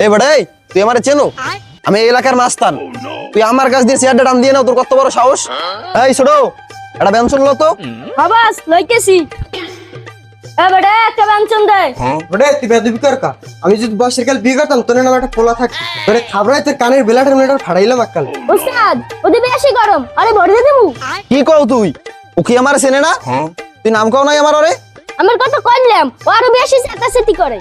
এই বেটা, এই তুই আমারে চেনো? আমি এই এলাকার মাস্তান। তুই আমার কাছ দিয়ে চেয়ারটা টান দিয়ে নাও, তোর কত বড় সাহস? এই ছোট, একটা ব্যঞ্জন লো তো। বাবাস লইতেছি। এ বেটা একটা ব্যঞ্জন দে। ওরে তুই বেদবি কর কা। আমি যদি বয়সের কাল বিয়ে করতাম তোর নাম একটা পোলা থাকতো। তোরে খাবরাই তোর কানের বেলাটার ফাড়াইলাম আক্কাল। উস্তাদ ওদি বেশি গরম, আরে ভরে দে দেবো। কি কও তুই? ও কি আমার চেনে না? তুই নাম কও নাই আমার? ওরে আমার কথা কইলাম, ও আরো বেশি চেতাচেতি করে।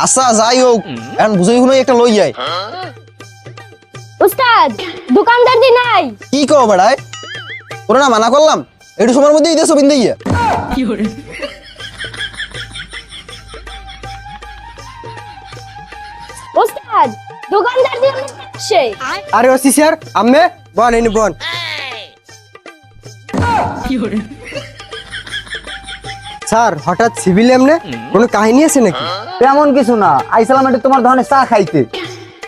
আচ্ছা যাই হোক, এখন বুঝই শুনে একটা লই যায়। উস্তাদ দোকানদার দি নাই। কি কও বেড়ায়? তোরা না মানা করলাম, একটু সময়ের মধ্যে দিতেছো বিন্দে গিয়ে। উস্তাদ দোকানদার দি সে। আরে ওসি স্যার আম্মে বন এনে বন। স্যার হঠাৎ সিভিল এমনে কোনো কাহিনী আছে নাকি? তেমন কিছু না, আইসালাম একটু তোমার ধরনের চা খাইতে।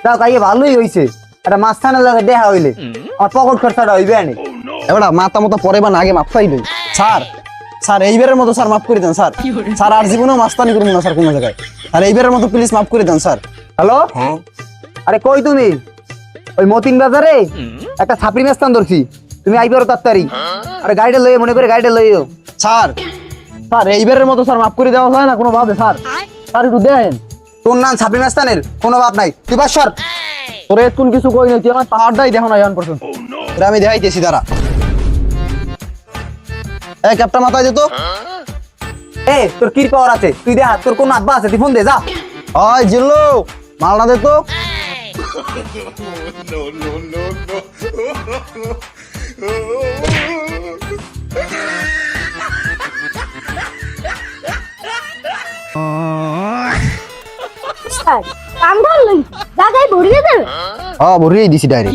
তাও খাইয়ে ভালোই হইছে। একটা মাঝখানে লাগে দেখা হইলে আমার পকেট খরচাটা হইবে আনে। এবার মাথা মতো পরে বা না আগে মাপ পাইবে। স্যার স্যার এইবারের মতো স্যার মাফ করে দেন স্যার। স্যার আর জীবনেও মাস্তানি করবো না স্যার কোনো জায়গায়। আর এইবারের মতো প্লিজ মাফ করে দেন স্যার। হ্যালো, আরে কই তুমি? ওই মতিন বাজারে একটা ছাপড়ি মেস্তান ধরছি, তুমি আইবারো তাড়াতাড়ি। আরে গাড়িটা লইও, মনে করে গাড়িটা লইও। স্যার স্যার এইবারের মতো স্যার মাফ করে দেওয়া যায় না কোনো ভাবে? স্যার স্যার একটু দেন। তোর নাম ছাপড়ি মেস্তানের কোনো বাপ নাই, তুই বাস সর। তোরে কোন কিছু কই নাই, তুই আমার পাহাড়টাই দেখো না এখন পর্যন্ত। তোরে আমি দেখাইতেছি দাঁড়া। এই ক্যাপটা মাথায় যেত। এ তোর কি পাওয়ার আছে? তুই দেখা, তোর কোন আব্বা আছে? তুই ফোন দে যা। ওই জিল্লু, মালটা দে তো। উস্তাদ কাম ধর লই, জায়গায় ভরে দে। ভরিয়েই দিছি ডাইরেক্ট।